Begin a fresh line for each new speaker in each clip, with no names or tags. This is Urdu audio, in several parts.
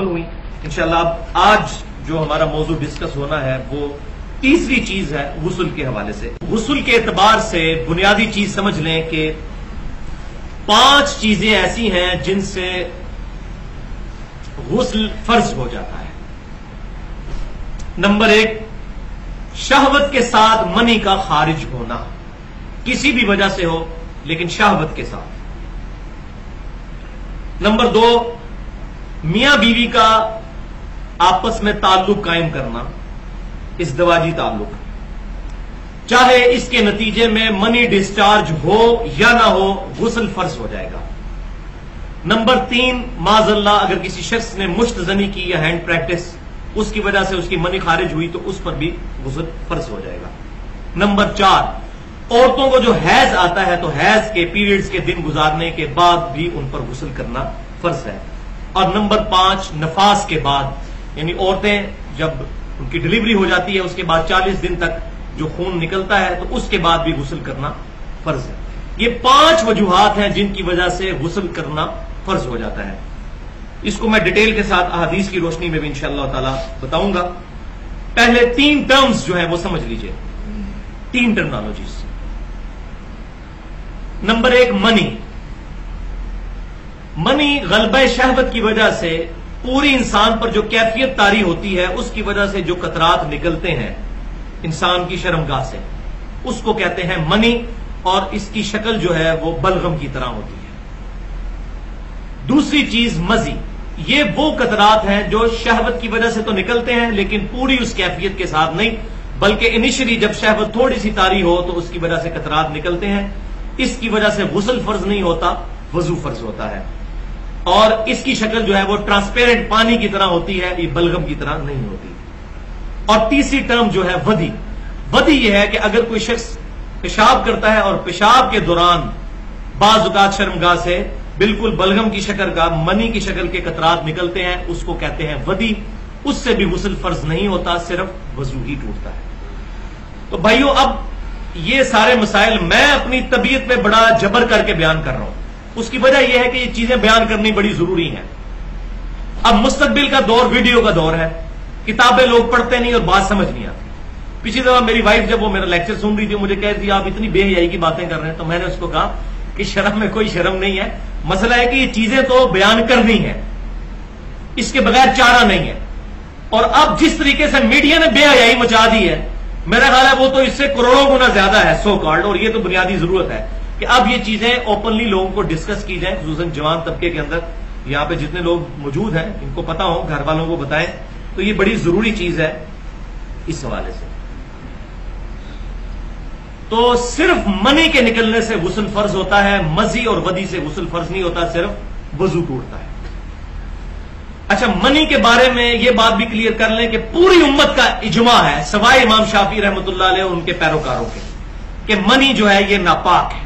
مکمل ہوئی انشاءاللہ. اب آج جو ہمارا موضوع ڈسکس ہونا ہے وہ تیسری چیز ہے غسل کے حوالے سے. غسل کے اعتبار سے بنیادی چیز سمجھ لیں کہ 5 چیزیں ایسی ہیں جن سے غسل فرض ہو جاتا ہے. نمبر 1، شہوت کے ساتھ منی کا خارج ہونا، کسی بھی وجہ سے ہو لیکن شہوت کے ساتھ. نمبر 2، میاں بیوی کا آپس میں تعلق قائم کرنا، ازدواجی تعلق، چاہے اس کے نتیجے میں منی ڈسچارج ہو یا نہ ہو غسل فرض ہو جائے گا. نمبر 3، معاذ اللہ اگر کسی شخص نے مشت زنی کی یا ہینڈ پریکٹس، اس کی وجہ سے اس کی منی خارج ہوئی تو اس پر بھی غسل فرض ہو جائے گا. نمبر 4، عورتوں کو جو حیض آتا ہے تو حیض کے پیریڈز کے دن گزارنے کے بعد بھی ان پر غسل کرنا فرض ہے. اور نمبر 5، نفاس کے بعد، یعنی عورتیں جب ان کی ڈلیوری ہو جاتی ہے اس کے بعد 40 دن تک جو خون نکلتا ہے تو اس کے بعد بھی غسل کرنا فرض ہے. یہ 5 وجوہات ہیں جن کی وجہ سے غسل کرنا فرض ہو جاتا ہے. اس کو میں ڈیٹیل کے ساتھ احادیث کی روشنی میں بھی انشاءاللہ تعالی بتاؤں گا. پہلے 3 ٹرمز جو ہیں وہ سمجھ لیجئے، 3 ٹرمنالوجیز. نمبر 1، منی غلبہ شہوت کی وجہ سے پوری انسان پر جو کیفیت طاری ہوتی ہے اس کی وجہ سے جو قطرات نکلتے ہیں انسان کی شرمگاہ سے، اس کو کہتے ہیں منی، اور اس کی شکل جو ہے وہ بلغم کی طرح ہوتی ہے. دوسری چیز مزی، یہ وہ قطرات ہیں جو شہوت کی وجہ سے تو نکلتے ہیں لیکن پوری اس کیفیت کے ساتھ نہیں، بلکہ انیشلی جب شہوت تھوڑی سی طاری ہو تو اس کی وجہ سے قطرات نکلتے ہیں. اس کی وجہ سے غسل فرض نہیں ہوتا، وضو فرض ہوتا ہے. اور اس کی شکل جو ہے وہ ٹرانسپیرنٹ پانی کی طرح ہوتی ہے، یہ بلغم کی طرح نہیں ہوتی. اور تیسری ٹرم جو ہے ودی. ودی یہ ہے کہ اگر کوئی شخص پیشاب کرتا ہے اور پیشاب کے دوران بعض اوقات شرمگاہ سے بالکل بلغم کی شکل کا، منی کی شکل کے قطرات نکلتے ہیں، اس کو کہتے ہیں ودی. اس سے بھی غسل فرض نہیں ہوتا، صرف وضو ہی ٹوٹتا ہے. تو بھائیو، اب یہ سارے مسائل میں اپنی طبیعت پہ بڑا جبر کر کے بیان کر رہا ہوں. اس کی وجہ یہ ہے کہ یہ چیزیں بیان کرنی بڑی ضروری ہیں. اب مستقبل کا دور ویڈیو کا دور ہے، کتابیں لوگ پڑھتے نہیں اور بات سمجھ نہیں آتی. پچھلی دفعہ میری وائف جب وہ میرا لیکچر سن رہی تھی مجھے کہہ رہی تھی آپ اتنی بے حیائی کی باتیں کر رہے ہیں، تو میں نے اس کو کہا کہ شرم میں کوئی شرم نہیں ہے، مسئلہ ہے کہ یہ چیزیں تو بیان کرنی ہے، اس کے بغیر چارہ نہیں ہے. اور اب جس طریقے سے میڈیا نے بے حیائی مچا دی ہے، میرا خیال ہے وہ تو اس سے کروڑوں گنا زیادہ ہے سو کالڈ. اور یہ تو بنیادی ضرورت ہے کہ اب یہ چیزیں اوپنلی لوگوں کو ڈسکس کی جائیں، خصوصاً جوان طبقے کے اندر. یہاں پہ جتنے لوگ موجود ہیں ان کو پتا ہو، گھر والوں کو بتائیں. تو یہ بڑی ضروری چیز ہے اس حوالے سے. تو صرف منی کے نکلنے سے غسل فرض ہوتا ہے، مزی اور ودی سے غسل فرض نہیں ہوتا، صرف وضو ٹوٹتا ہے. اچھا، منی کے بارے میں یہ بات بھی کلیئر کر لیں کہ پوری امت کا اجماع ہے سوائے امام شافعی رحمۃ اللہ علیہ اور ان کے پیروکاروں کے، کہ منی جو ہے یہ ناپاک ہے.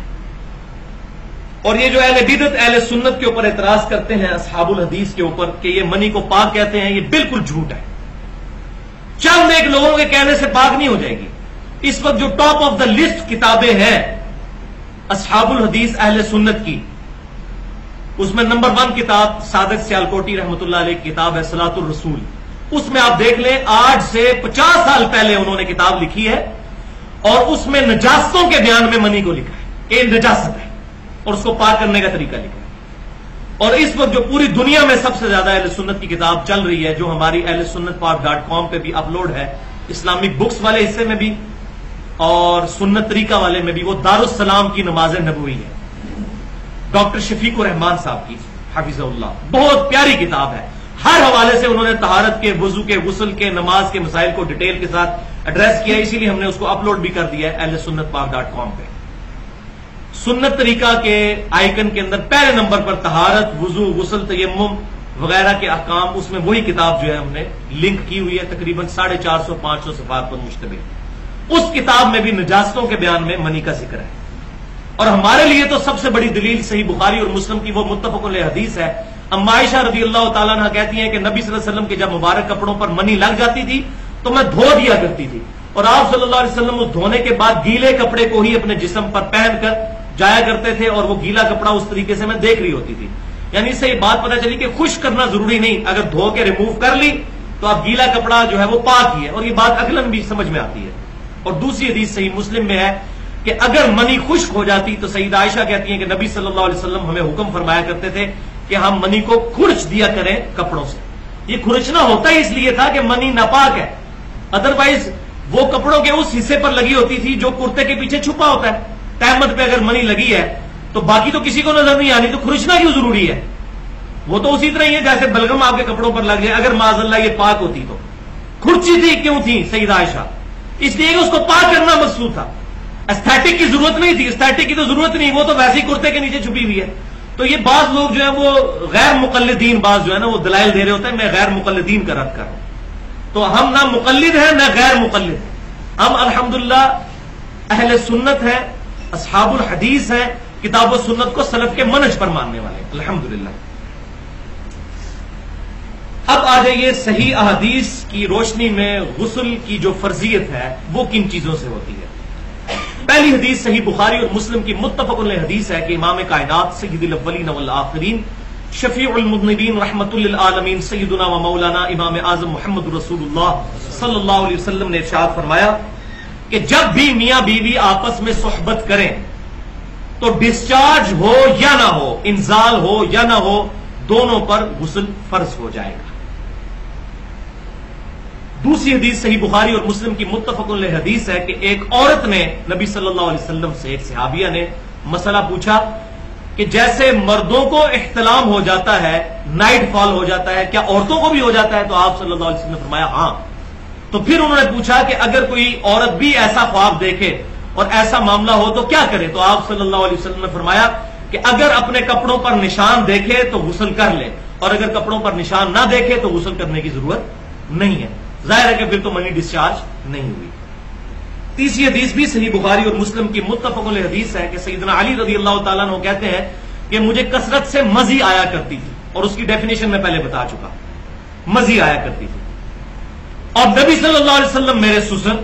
اور یہ جو اہل بدعت اہل سنت کے اوپر اعتراض کرتے ہیں اصحاب الحدیث کے اوپر کہ یہ منی کو پاک کہتے ہیں، یہ بالکل جھوٹ ہے. چند ایک لوگوں کے کہنے سے پاک نہیں ہو جائے گی. اس وقت جو ٹاپ آف دا لسٹ کتابیں ہیں اصحاب الحدیث اہل سنت کی، اس میں نمبر 1 کتاب صادق سیالکوٹی رحمۃ اللہ علیہ کی کتاب ہے صلاۃ الرسول. اس میں آپ دیکھ لیں آج سے 50 سال پہلے انہوں نے کتاب لکھی ہے اور اس میں نجاستوں کے بیان میں منی کو لکھا ہے کہ نجاست ہے اور اس کو پاک کرنے کا طریقہ لکھا ہے. اور اس وقت جو پوری دنیا میں سب سے زیادہ اہل سنت کی کتاب چل رہی ہے، جو ہماری اہل سنت پاک.com پہ بھی اپلوڈ ہے، اسلامک بکس والے حصے میں بھی اور سنت طریقہ والے میں بھی، وہ دارالسلام کی نماز نبوی ہے، ڈاکٹر شفیق الرحمان صاحب کی حفظہ اللہ. بہت پیاری کتاب ہے. ہر حوالے سے انہوں نے طہارت کے، وضو کے، غسل کے، نماز کے مسائل کو ڈیٹیل کے ساتھ ایڈریس کیا، اسی لیے ہم نے اس کو اپلوڈ بھی کر دیا ہے اہل سنت پاک.com پہ. سنت طریقہ کے آئیکن کے اندر پہلے نمبر پر طہارت، وضو، غسل، تیمم وغیرہ کے احکام، اس میں وہی کتاب جو ہے ہم نے لنک کی ہوئی ہے، تقریباً 450-500 صفحات پر مشتمل. اس کتاب میں بھی نجاستوں کے بیان میں منی کا ذکر ہے. اور ہمارے لیے تو سب سے بڑی دلیل صحیح بخاری اور مسلم کی وہ متفق علیہ حدیث ہے. اما عائشہ رضی اللہ تعالیٰ عنہ کہتی ہیں کہ نبی صلی اللہ علیہ وسلم کے جب مبارک کپڑوں پر منی لگ جاتی تھی تو میں دھو دیا کرتی تھی، اور آپ صلی اللہ علیہ وسلم اس دھونے کے بعد گیلے کپڑے کو ہی اپنے جسم پر پہن کر جایا کرتے تھے، اور وہ گیلا کپڑا اس طریقے سے میں دیکھ رہی ہوتی تھی. یعنی اس سے یہ بات پتہ چلی کہ خشک کرنا ضروری نہیں، اگر دھو کے ریموو کر لی تو اب گیلا کپڑا جو ہے وہ پاک ہی ہے، اور یہ بات عقلاً بھی سمجھ میں آتی ہے۔ اور دوسری حدیث صحیح مسلم میں ہے کہ اگر منی خشک ہو جاتی تو سیدہ عائشہ کہتی ہیں کہ نبی صلی اللہ علیہ وسلم ہمیں حکم فرمایا کرتے تھے کہ ہم منی کو کھرچ دیا کریں کپڑوں سے۔ یہ کھرچنا ہوتا ہی اس لیے تھا کہ منی ناپاک ہے، ادروائز وہ کپڑوں کے اس حصے پر لگی ہوتی تھی جو کرتے کے پیچھے چھپا ہوتا ہے۔ تہمت پہ اگر منی لگی ہے تو باقی تو کسی کو نظر نہیں آنی، تو کھرچنا کیوں ضروری ہے؟ وہ تو اسی طرح ہی ہے جیسے بلغم آپ کے کپڑوں پر لگ جائے، اگر معاذ اللہ یہ پاک ہوتی تو کھرچی تھی کیوں تھی سیدہ عائشہ؟ اس لیے کہ اس کو پاک کرنا مقصود تھا، ایستھیٹک کی ضرورت نہیں تھی، ایستھیٹک کی تو ضرورت نہیں، وہ تو ویسے ہی کرتے کے نیچے چھپی ہوئی ہے۔ تو یہ بعض لوگ جو ہیں وہ غیر مقلدین بعض جو ہے نا وہ دلائل دے رہے ہوتے ہیں، میں غیر مقلدین کا رد کر رہا ہوں۔ تو ہم نہ مقلد ہیں نہ غیر مقلد ہیں، ہم الحمدللہ اہل سنت ہیں، اصحاب الحدیث ہیں، کتاب و سنت کو سلف کے منہج پر ماننے والے ہیں الحمدللہ۔ اب آ جائیے صحیح احادیث کی روشنی میں غسل کی جو فرضیت ہے وہ کن چیزوں سے ہوتی ہے۔ پہلی حدیث صحیح بخاری اور مسلم کی متفق علیہ حدیث ہے کہ امام کائنات سید الاولین والآخرین شفیع المذنبین رحمت للعالمین سیدنا و مولانا امام اعظم محمد رسول اللہ صلی اللہ علیہ وسلم نے ارشاد فرمایا کہ جب بھی میاں بیوی آپس میں صحبت کریں تو ڈسچارج ہو یا نہ ہو، انزال ہو یا نہ ہو، دونوں پر غسل فرض ہو جائے گا۔ دوسری حدیث صحیح بخاری اور مسلم کی متفق علیہ حدیث ہے کہ ایک عورت نے نبی صلی اللہ علیہ وسلم سے، ایک صحابیہ نے مسئلہ پوچھا کہ جیسے مردوں کو احتلام ہو جاتا ہے، نائٹ فال ہو جاتا ہے، کیا عورتوں کو بھی ہو جاتا ہے؟ تو آپ صلی اللہ علیہ وسلم نے فرمایا ہاں۔ تو پھر انہوں نے پوچھا کہ اگر کوئی عورت بھی ایسا خواب دیکھے اور ایسا معاملہ ہو تو کیا کرے؟ تو آپ صلی اللہ علیہ وسلم نے فرمایا کہ اگر اپنے کپڑوں پر نشان دیکھے تو غسل کر لے، اور اگر کپڑوں پر نشان نہ دیکھے تو غسل کرنے کی ضرورت نہیں ہے۔ ظاہر ہے کہ پھر تو منی ڈسچارج نہیں ہوئی۔ تیسری حدیث بھی صحیح بخاری اور مسلم کی متفق علیہ حدیث ہے کہ سیدنا علی رضی اللہ تعالیٰ عنہ کہتے ہیں کہ مجھے کثرت سے مزی آیا کرتی تھی، اور اس کی ڈیفینیشن میں پہلے بتا چکا، مزی آیا کرتی تھی، اور نبی صلی اللہ علیہ وسلم میرے سسر،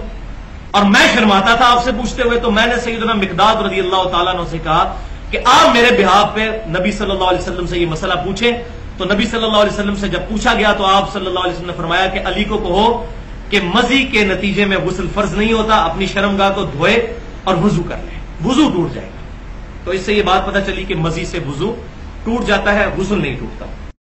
اور میں شرماتا تھا آپ سے پوچھتے ہوئے، تو میں نے سیدنا مقداد رضی اللہ تعالیٰ عنہ سے کہا کہ آپ میرے بہاف پہ نبی صلی اللہ علیہ وسلم سے یہ مسئلہ پوچھیں۔ تو نبی صلی اللہ علیہ وسلم سے جب پوچھا گیا تو آپ صلی اللہ علیہ وسلم نے فرمایا کہ علی کو کہو کہ مزی کے نتیجے میں غسل فرض نہیں ہوتا، اپنی شرمگاہ کو دھوئے اور وضو کر لے، وضو ٹوٹ جائے گا۔ تو اس سے یہ بات پتہ چلی کہ مزی سے وضو ٹوٹ جاتا ہے، غسل نہیں ٹوٹتا۔